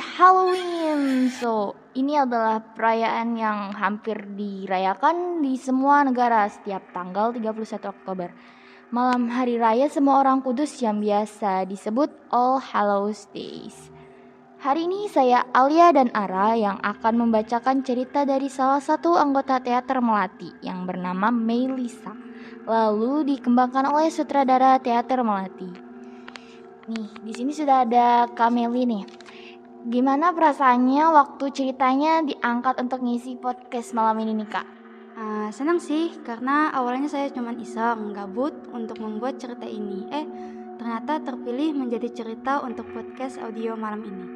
Halloween. So, ini adalah perayaan yang hampir dirayakan di semua negara setiap tanggal 31 Oktober. Malam hari raya semua orang kudus yang biasa disebut All Hallows Days. Hari ini saya Alia dan Ara yang akan membacakan cerita dari salah satu anggota teater Melati yang bernama Melisa. Lalu dikembangkan oleh sutradara teater Melati. Nih, di sini sudah ada Kak Meli nih. Gimana perasaannya waktu ceritanya diangkat untuk ngisi podcast malam ini nih Kak? Senang sih, karena awalnya saya cuma iseng, gabut untuk membuat cerita ini. Ternyata terpilih menjadi cerita untuk podcast audio malam ini.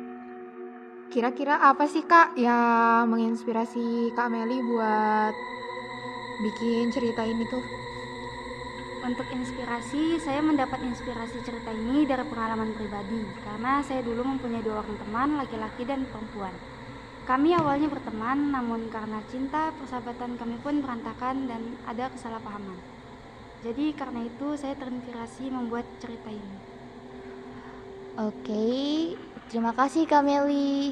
Kira-kira apa sih Kak yang menginspirasi Kak Meli buat bikin cerita ini tuh? Untuk inspirasi, saya mendapat inspirasi cerita ini dari pengalaman pribadi, karena saya dulu mempunyai 2 orang teman, laki-laki dan perempuan. Kami awalnya berteman, namun karena cinta, persahabatan kami pun berantakan dan ada kesalahpahaman. Jadi karena itu saya terinspirasi membuat cerita ini. Oke, terima kasih Kak Meli.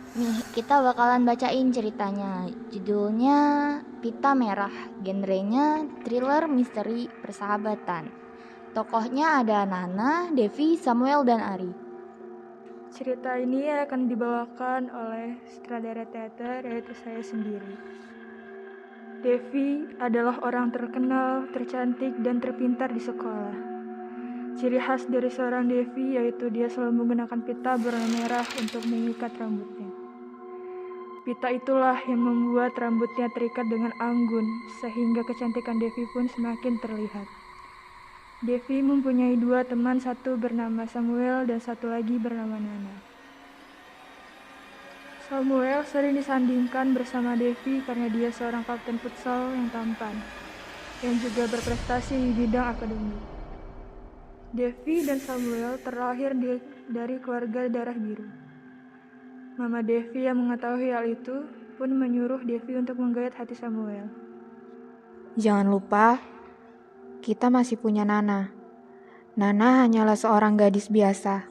Nih, kita bakalan bacain ceritanya. Judulnya Pita Merah, genrenya thriller misteri persahabatan. Tokohnya ada Nana, Devi, Samuel, dan Ari. Cerita ini akan dibawakan oleh sutradara teater, yaitu saya sendiri. Devi adalah orang terkenal, tercantik, dan terpintar di sekolah. Ciri khas dari seorang Devi yaitu dia selalu menggunakan pita berwarna merah untuk mengikat rambutnya. Pita itulah yang membuat rambutnya terikat dengan anggun, sehingga kecantikan Devi pun semakin terlihat. Devi mempunyai 2 teman, satu bernama Samuel dan satu lagi bernama Nana. Samuel sering disandingkan bersama Devi karena dia seorang kapten futsal yang tampan, yang juga berprestasi di bidang akademik. Devi dan Samuel terlahir dari keluarga darah biru. Mama Devi yang mengetahui hal itu pun menyuruh Devi untuk menggait hati Samuel. Jangan lupa, kita masih punya Nana. Nana hanyalah seorang gadis biasa.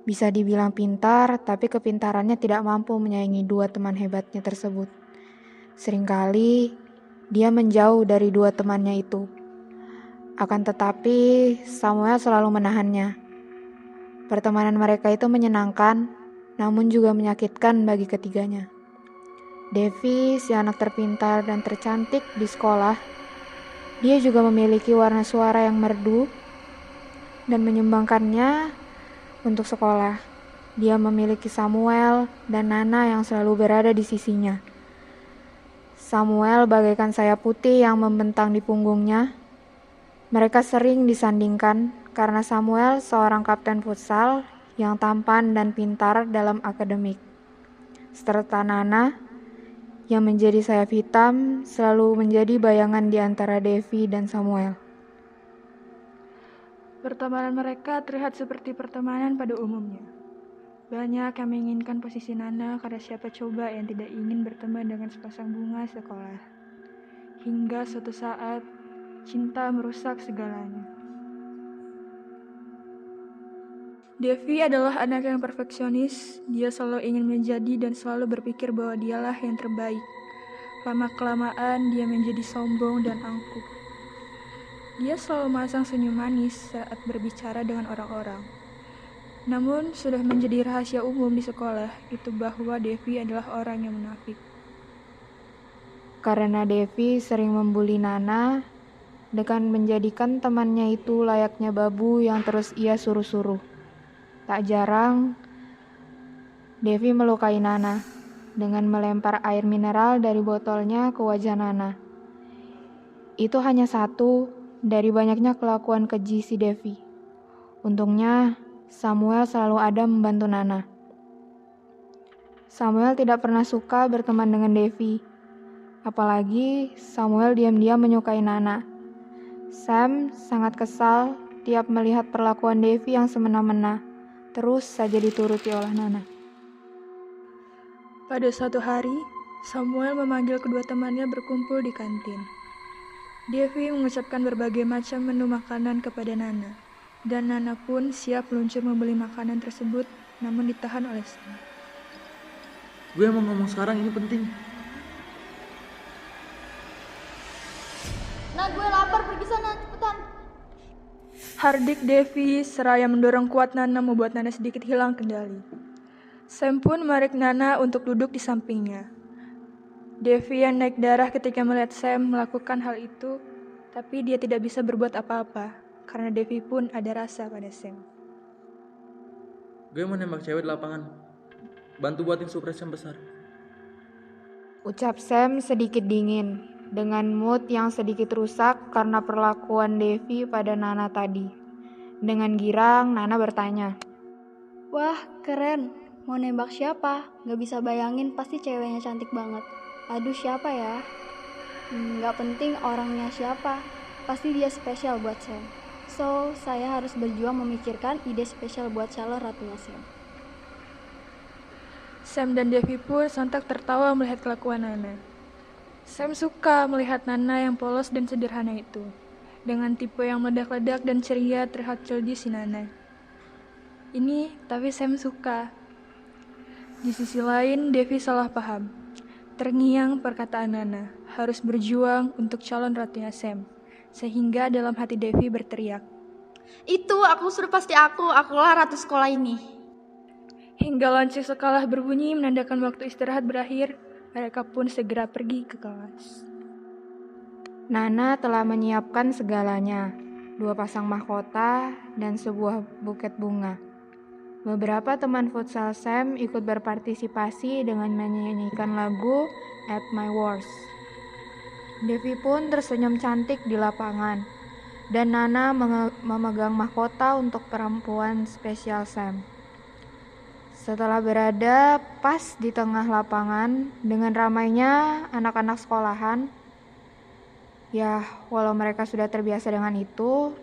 Bisa dibilang pintar, tapi kepintarannya tidak mampu menyaingi 2 teman hebatnya tersebut. Seringkali, dia menjauh dari 2 temannya itu. Akan tetapi, Samuel selalu menahannya. Pertemanan mereka itu menyenangkan, namun juga menyakitkan bagi ketiganya. Devi, si anak terpintar dan tercantik di sekolah, dia juga memiliki warna suara yang merdu dan menyumbangkannya untuk sekolah. Dia memiliki Samuel dan Nana yang selalu berada di sisinya. Samuel bagaikan sayap putih yang membentang di punggungnya. Mereka sering disandingkan karena Samuel seorang kapten futsal yang tampan dan pintar dalam akademik. Serta Nana yang menjadi sayap hitam selalu menjadi bayangan di antara Devi dan Samuel. Pertemanan mereka terlihat seperti pertemanan pada umumnya. Banyak yang menginginkan posisi Nana karena siapa coba yang tidak ingin berteman dengan sepasang bunga sekolah. Hingga suatu saat, cinta merusak segalanya. Devi adalah anak yang perfeksionis. Dia selalu ingin menjadi dan selalu berpikir bahwa dialah yang terbaik. Lama-kelamaan dia menjadi sombong dan angkuh. Dia selalu memasang senyum manis saat berbicara dengan orang-orang. Namun sudah menjadi rahasia umum di sekolah itu bahwa Devi adalah orang yang munafik. Karena Devi sering membuli Nana dengan menjadikan temannya itu layaknya babu yang terus ia suruh-suruh. Tak jarang, Devi melukai Nana dengan melempar air mineral dari botolnya ke wajah Nana. Itu hanya satu dari banyaknya kelakuan keji si Devi. Untungnya, Samuel selalu ada membantu Nana. Samuel tidak pernah suka berteman dengan Devi. Apalagi Samuel diam-diam menyukai Nana. Sam sangat kesal tiap melihat perlakuan Devi yang semena-mena, terus saja dituruti oleh Nana. Pada suatu hari, Samuel memanggil kedua temannya berkumpul di kantin. Devi mengucapkan berbagai macam menu makanan kepada Nana, dan Nana pun siap meluncur membeli makanan tersebut namun ditahan oleh Sam. Gue mau ngomong sekarang, ini penting. Nah, gue lapar, pergi sana, cepetan. Hardik, Devi, seraya mendorong kuat Nana membuat Nana sedikit hilang kendali. Sam pun menarik Nana untuk duduk di sampingnya. Devi yang naik darah ketika melihat Sam melakukan hal itu, tapi dia tidak bisa berbuat apa-apa, karena Devi pun ada rasa pada Sam. Gue mau nembak cewek di lapangan. Bantu buatin surprise yang besar. Ucap Sam sedikit dingin, dengan mood yang sedikit rusak karena perlakuan Devi pada Nana tadi. Dengan girang, Nana bertanya, Wah, keren. Mau nembak siapa? Gak bisa bayangin, pasti ceweknya cantik banget. Aduh, siapa ya? Gak penting orangnya siapa. Pasti dia spesial buat Sam. So, saya harus berjuang memikirkan ide spesial buat calon ratunya Sam. Sam dan Devi pun sontak tertawa melihat kelakuan Nana. Sam suka melihat Nana yang polos dan sederhana itu, dengan tipe yang meledak-ledak dan ceria terlihat childish si Nana. Tapi Sam suka. Di sisi lain, Devi salah paham. Terngiang perkataan Nana, harus berjuang untuk calon ratunya Sam, sehingga dalam hati Devi berteriak. Itu, aku suruh pasti akulah ratu sekolah ini. Hingga lonceng sekolah berbunyi menandakan waktu istirahat berakhir, mereka pun segera pergi ke kelas. Nana telah menyiapkan segalanya, 2 pasang mahkota dan sebuah buket bunga. Beberapa teman futsal Sam ikut berpartisipasi dengan menyanyikan lagu At My Worst. Devi pun tersenyum cantik di lapangan, dan Nana memegang mahkota untuk perempuan spesial Sam. Setelah berada pas di tengah lapangan dengan ramainya anak-anak sekolahan, ya walau mereka sudah terbiasa dengan itu,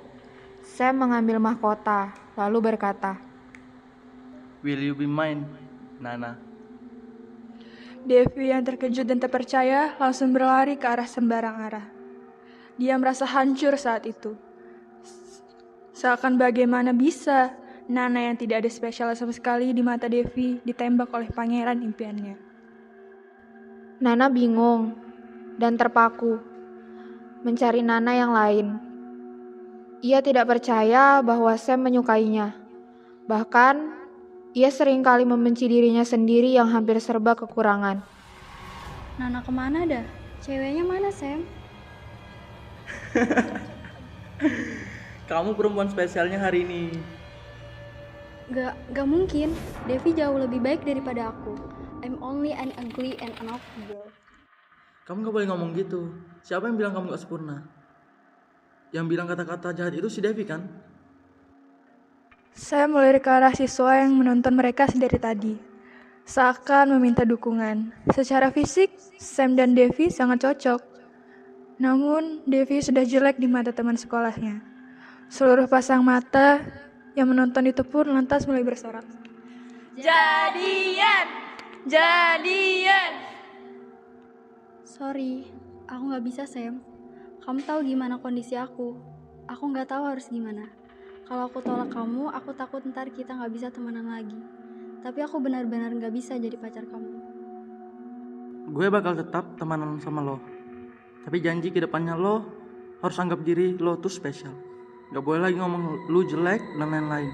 Sam mengambil mahkota lalu berkata, Will you be mine, Nana? Devi yang terkejut dan terpercaya langsung berlari ke arah sembarang arah. Dia merasa hancur saat itu. Seakan bagaimana bisa Nana yang tidak ada spesial sama sekali di mata Devi ditembak oleh pangeran impiannya. Nana bingung dan terpaku, mencari Nana yang lain. Ia tidak percaya bahwa Sam menyukainya. Bahkan, ia seringkali membenci dirinya sendiri yang hampir serba kekurangan. Nana kemana dah? Ceweknya mana, Sam? Kamu perempuan spesialnya hari ini. Gak mungkin. Devi jauh lebih baik daripada aku. I'm only an ugly and unhealthy girl. Kamu gak boleh ngomong gitu. Siapa yang bilang kamu gak sempurna? Yang bilang kata-kata jahat itu si Devi kan? Saya melirik ke arah siswa yang menonton mereka dari tadi, seakan meminta dukungan. Secara fisik, Sam dan Devi sangat cocok. Namun, Devi sudah jelek di mata teman sekolahnya. Seluruh pasang mata yang menonton itu pun lantas mulai bersorak. Jadian! Jadian! Sorry, aku gak bisa, Sam. Kamu tahu gimana kondisi aku. Aku gak tahu harus gimana. Kalau aku tolak kamu, aku takut ntar kita gak bisa temenan lagi. Tapi aku benar-benar gak bisa jadi pacar kamu. Gue bakal tetap temenan sama lo. Tapi janji ke depannya lo harus anggap diri lo tuh spesial. Gak boleh lagi ngomong lu jelek dan lain-lain.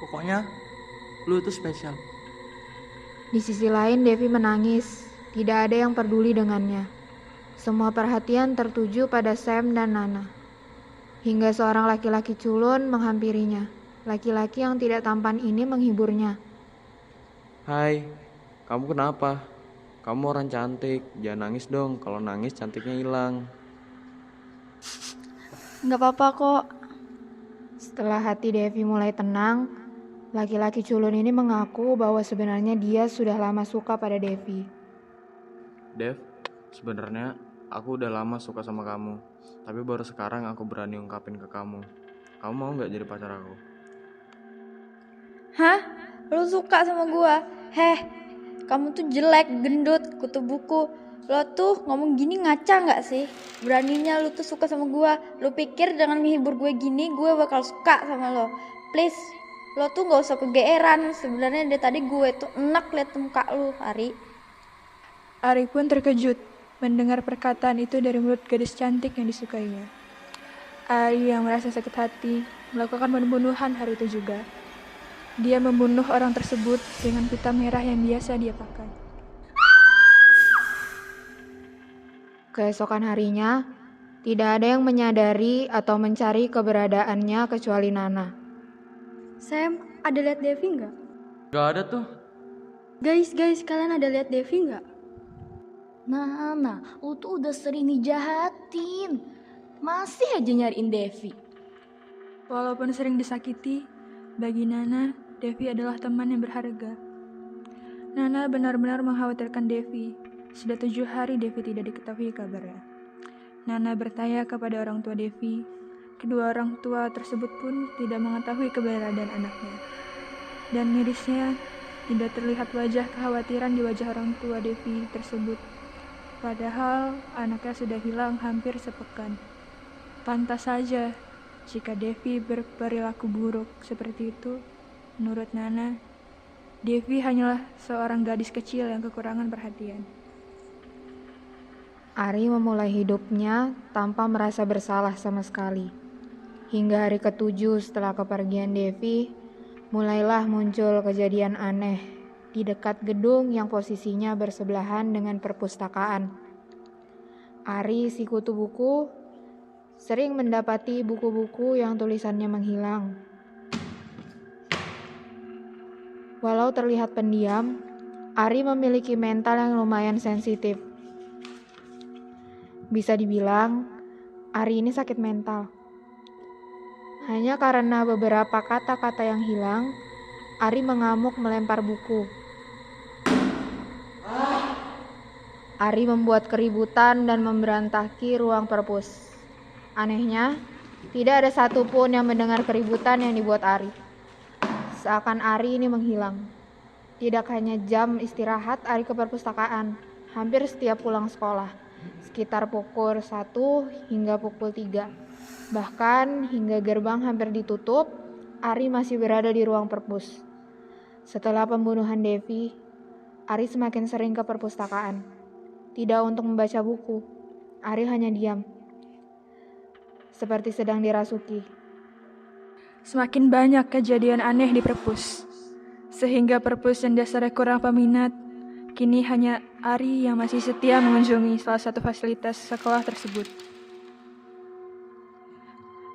Pokoknya lu itu spesial. Di sisi lain, Devi menangis. Tidak ada yang peduli dengannya. Semua perhatian tertuju pada Sam dan Nana. Hingga seorang laki-laki culun menghampirinya. Laki-laki yang tidak tampan ini menghiburnya. Hai, kamu kenapa? Kamu orang cantik, jangan nangis dong. Kalau nangis cantiknya hilang. Gak apa-apa kok. Setelah hati Devi mulai tenang, laki-laki culun ini mengaku bahwa sebenarnya dia sudah lama suka pada Devi. Dev, sebenarnya aku udah lama suka sama kamu. Tapi baru sekarang aku berani ungkapin ke kamu. Kamu mau gak jadi pacar aku? Hah? Lu suka sama gua? Kamu tuh jelek, gendut, kutu buku. Lo tuh ngomong gini ngaca gak sih? Beraninya lu tuh suka sama gua. Lu pikir dengan menghibur gue gini gue bakal suka sama lo? Please, Lo tuh gak usah kegeeran. Sebenarnya dari tadi gue tuh enak liat muka lu, Ari. Ari pun terkejut mendengar perkataan itu dari mulut gadis cantik yang disukainya. Ari yang merasa sakit hati melakukan pembunuhan hari itu juga. Dia membunuh orang tersebut dengan pita merah yang biasa dia pakai. Keesokan harinya, tidak ada yang menyadari atau mencari keberadaannya kecuali Nana. Sam, ada lihat Devi nggak? Gak ada tuh. Guys, kalian ada lihat Devi nggak? Nah, lu tuh udah sering dijahatin. Masih aja nyariin Devi. Walaupun sering disakiti, bagi Nana, Devi adalah teman yang berharga. Nana benar-benar mengkhawatirkan Devi. Sudah 7 hari Devi tidak diketahui kabarnya. Nana bertanya kepada orang tua Devi. Kedua orang tua tersebut pun tidak mengetahui keberadaan anaknya. Dan mirisnya, tidak terlihat wajah kekhawatiran di wajah orang tua Devi tersebut. Padahal anaknya sudah hilang hampir sepekan. Pantas saja jika Devi berperilaku buruk seperti itu. Menurut Nana, Devi hanyalah seorang gadis kecil yang kekurangan perhatian. Ari memulai hidupnya tanpa merasa bersalah sama sekali. Hingga hari ke-7 setelah kepergian Devi, mulailah muncul kejadian aneh di dekat gedung yang posisinya bersebelahan dengan perpustakaan. Ari, si kutu buku, sering mendapati buku-buku yang tulisannya menghilang. Walau terlihat pendiam, Ari memiliki mental yang lumayan sensitif. Bisa dibilang, Ari ini sakit mental. Hanya karena beberapa kata-kata yang hilang, Ari mengamuk melempar buku. Ari membuat keributan dan memberantaki ruang perpus. Anehnya, tidak ada satupun yang mendengar keributan yang dibuat Ari. Seakan Ari ini menghilang. Tidak hanya jam istirahat Ari ke perpustakaan, hampir setiap pulang sekolah, sekitar pukul 1 hingga pukul 3. Bahkan hingga gerbang hampir ditutup, Ari masih berada di ruang perpus. Setelah pembunuhan Devi, Ari semakin sering ke perpustakaan. Tidak untuk membaca buku, Ari hanya diam, seperti sedang dirasuki. Semakin banyak kejadian aneh di perpus, sehingga perpus yang dasarnya kurang peminat, kini hanya Ari yang masih setia mengunjungi salah satu fasilitas sekolah tersebut.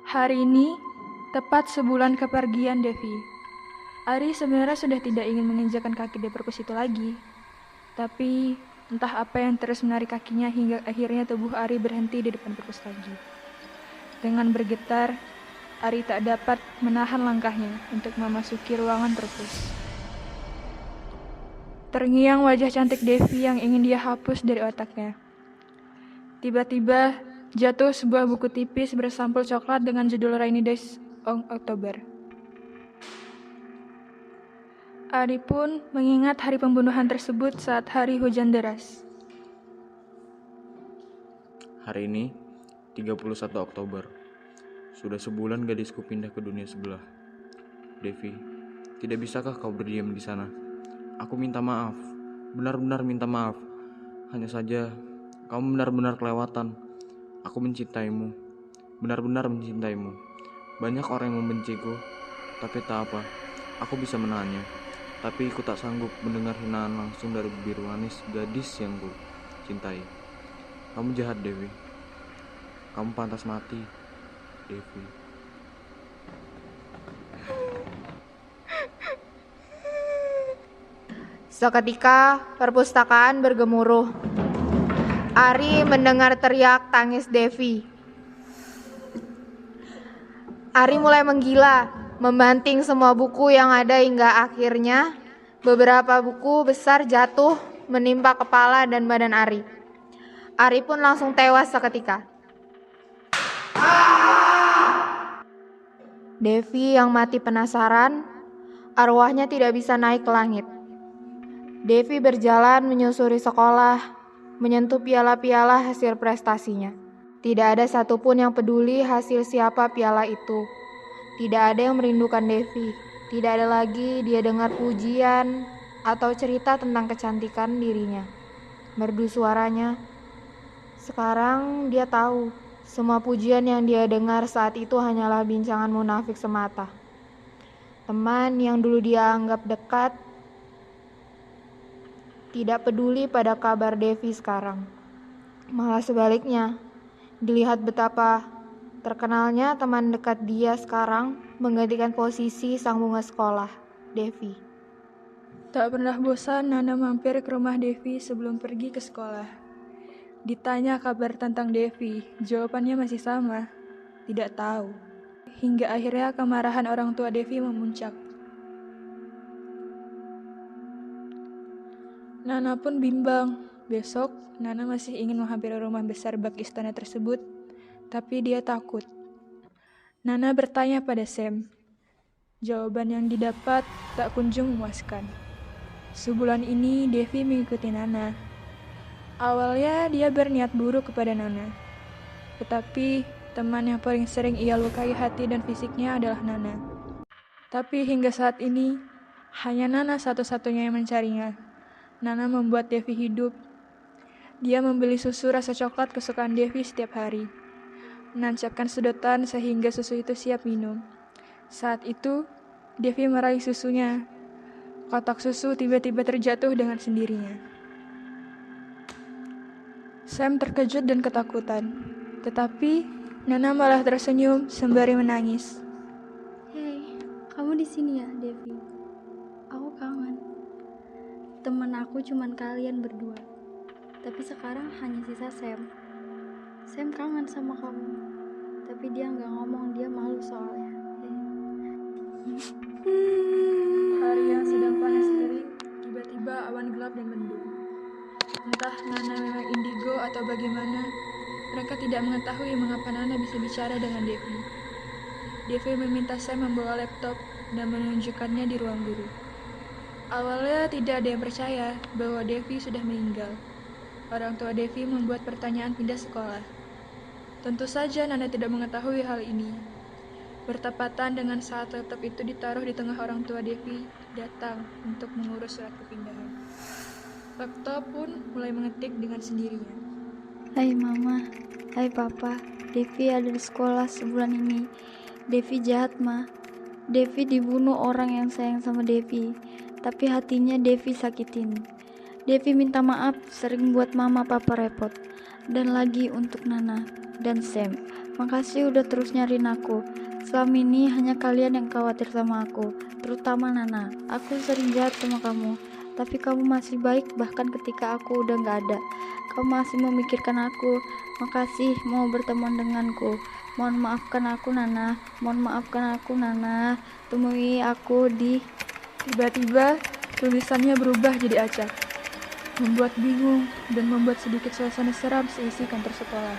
Hari ini, tepat sebulan kepergian Devi. Ari sebenarnya sudah tidak ingin menginjakan kaki di perpus itu lagi. Tapi, entah apa yang terus menarik kakinya hingga akhirnya tubuh Ari berhenti di depan perpus lagi. Dengan bergetar, Ari tak dapat menahan langkahnya untuk memasuki ruangan perpus. Terngiang wajah cantik Devi yang ingin dia hapus dari otaknya. Tiba-tiba jatuh sebuah buku tipis bersampul coklat dengan judul Rainy Days on October. Ari pun mengingat hari pembunuhan tersebut saat hari hujan deras. Hari ini, 31 Oktober. Sudah sebulan gadisku pindah ke dunia sebelah. Devi, tidak bisakah kau berdiam di sana? Aku minta maaf, benar-benar minta maaf. Hanya saja, kamu benar-benar kelewatan. Aku mencintaimu, benar-benar mencintaimu. Banyak orang yang membenciku, tapi tak apa, aku bisa menahannya. Tapi aku tak sanggup mendengar hinaan langsung dari bibir manis gadis yang ku cintai. Kamu jahat, Devi. Kamu pantas mati, Devi. Seketika perpustakaan bergemuruh. Ari mendengar teriak tangis Devi. Ari mulai menggila, membanting semua buku yang ada hingga akhirnya beberapa buku besar jatuh menimpa kepala dan badan Ari. Ari pun langsung tewas seketika. Devi yang mati penasaran, arwahnya tidak bisa naik ke langit. Devi berjalan menyusuri sekolah, menyentuh piala-piala hasil prestasinya. Tidak ada satupun yang peduli hasil siapa piala itu. Tidak ada yang merindukan Devi. Tidak ada lagi dia dengar pujian atau cerita tentang kecantikan dirinya. Merdu suaranya. Sekarang dia tahu, semua pujian yang dia dengar saat itu hanyalah bincangan munafik semata. Teman yang dulu dia anggap dekat tidak peduli pada kabar Devi sekarang. Malah sebaliknya, dilihat betapa terkenalnya teman dekat dia sekarang menggantikan posisi sang bunga sekolah, Devi. Tak pernah bosan Nana mampir ke rumah Devi sebelum pergi ke sekolah. Ditanya kabar tentang Devi, jawabannya masih sama, tidak tahu. Hingga akhirnya kemarahan orang tua Devi memuncak. Nana pun bimbang. Besok, Nana masih ingin menghampiri rumah besar bak istana tersebut, tapi dia takut. Nana bertanya pada Sam. Jawaban yang didapat tak kunjung memuaskan. Sebulan ini Devi mengikuti Nana. Awalnya dia berniat buruk kepada Nana. Tetapi teman yang paling sering ia lukai hati dan fisiknya adalah Nana. Tapi hingga saat ini, hanya Nana satu-satunya yang mencarinya. Nana membuat Devi hidup. Dia membeli susu rasa coklat kesukaan Devi setiap hari. Menancapkan sedotan sehingga susu itu siap minum. Saat itu, Devi meraih susunya. Kotak susu tiba-tiba terjatuh dengan sendirinya. Sam terkejut dan ketakutan. Tetapi, Nana malah tersenyum sembari menangis. Hei, kamu di sini ya, Devi? Aku kangen. Temen aku cuman kalian berdua. Tapi sekarang hanya sisa Sam. Sam kangen sama kamu. Tapi dia nggak ngomong, dia malu soalnya. Hari yang sedang panas terik, tiba-tiba awan gelap dan mendung. Entah Nana memang indigo atau bagaimana, mereka tidak mengetahui mengapa Nana bisa bicara dengan Devi. Devi meminta Sam membawa laptop dan menunjukkannya di ruang guru. Awalnya tidak ada yang percaya bahwa Devi sudah meninggal. Orang tua Devi membuat pertanyaan pindah sekolah. Tentu saja Nana tidak mengetahui hal ini. Bertepatan dengan saat laptop itu ditaruh di tengah, orang tua Devi datang untuk mengurus surat kepindahan. Laptop pun mulai mengetik dengan sendirinya. Hai Mama, hai Papa, Devi ada di sekolah sebulan ini. Devi jahat, Ma. Devi dibunuh orang yang sayang sama Devi, tapi hatinya Devi sakitin. Devi minta maaf sering buat Mama Papa repot. Dan lagi untuk Nana dan Sam, makasih udah terus nyariin aku. Selama ini hanya kalian yang khawatir sama aku, terutama Nana. Aku sering jahat sama kamu, tapi kamu masih baik bahkan ketika aku udah gak ada. Kamu masih memikirkan aku. Makasih mau berteman denganku. Mohon maafkan aku Nana. Mohon maafkan aku Nana. Temui aku di... Tiba-tiba tulisannya berubah jadi acak, membuat bingung dan membuat sedikit suasana seram seisi kantor sekolah.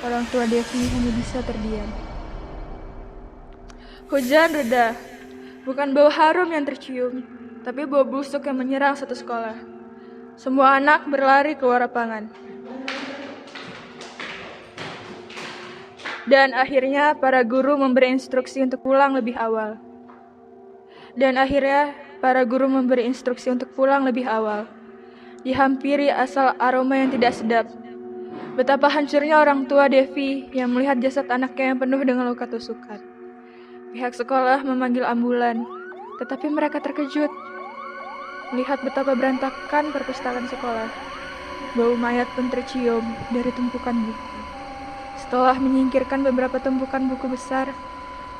Orang tua Devi hanya bisa terdiam. Hujan reda, bukan bau harum yang tercium, tapi bau busuk yang menyerang satu sekolah. Semua anak berlari keluar lapangan. Dan akhirnya para guru memberi instruksi untuk pulang lebih awal. Dihampiri asal aroma yang tidak sedap. Betapa hancurnya orang tua Devi yang melihat jasad anaknya yang penuh dengan luka tusukan. Pihak sekolah memanggil ambulan, tetapi mereka terkejut melihat betapa berantakan perpustakaan sekolah. Bau mayat pun tercium dari tumpukan buku. Setelah menyingkirkan beberapa tumpukan buku besar,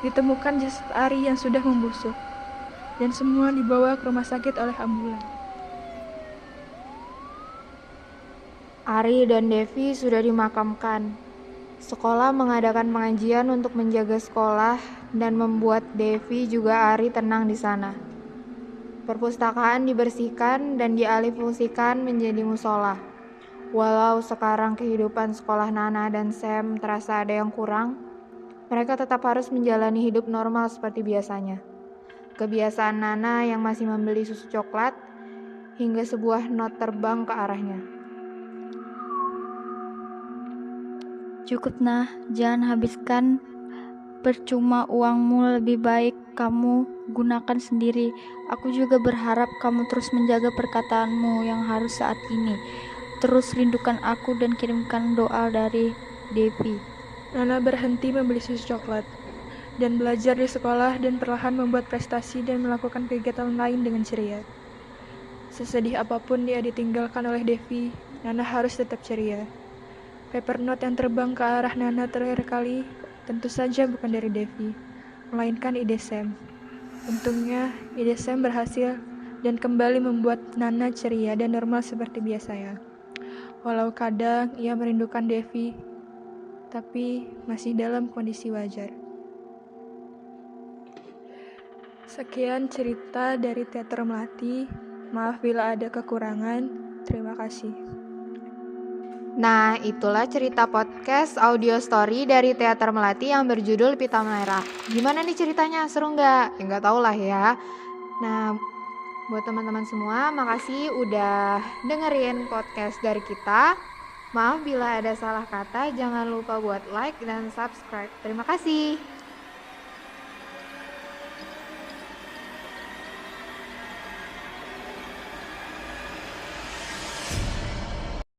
ditemukan jasad Ari yang sudah membusuk, dan semua dibawa ke rumah sakit oleh ambulan. Ari dan Devi sudah dimakamkan. Sekolah mengadakan pengajian untuk menjaga sekolah dan membuat Devi juga Ari tenang di sana. Perpustakaan dibersihkan dan dialihfungsikan menjadi musola. Walau sekarang kehidupan sekolah Nana dan Sam terasa ada yang kurang, mereka tetap harus menjalani hidup normal seperti biasanya. Kebiasaan Nana yang masih membeli susu coklat hingga sebuah not terbang ke arahnya. Cukup nah, jangan habiskan percuma uangmu, lebih baik kamu gunakan sendiri. Aku juga berharap kamu terus menjaga perkataanmu yang harus saat ini. Terus rindukan aku dan kirimkan doa dari Devi. Nana berhenti membeli susu coklat dan belajar di sekolah dan perlahan membuat prestasi dan melakukan kegiatan lain dengan ceria. Sesedih apapun dia ditinggalkan oleh Devi, Nana harus tetap ceria. Paper note yang terbang ke arah Nana terakhir kali tentu saja bukan dari Devi, melainkan ide Sam. Untungnya, ide Sam berhasil dan kembali membuat Nana ceria dan normal seperti biasanya. Walau kadang ia merindukan Devi, tapi masih dalam kondisi wajar. Sekian cerita dari Teater Melati. Maaf bila ada kekurangan. Terima kasih. Nah, itulah cerita podcast audio story dari Teater Melati yang berjudul Pita Merah. Gimana nih ceritanya? Seru nggak? Ya nggak tahu lah ya. Nah, buat teman-teman semua, makasih udah dengerin podcast dari kita. Maaf bila ada salah kata, jangan lupa buat like dan subscribe. Terima kasih.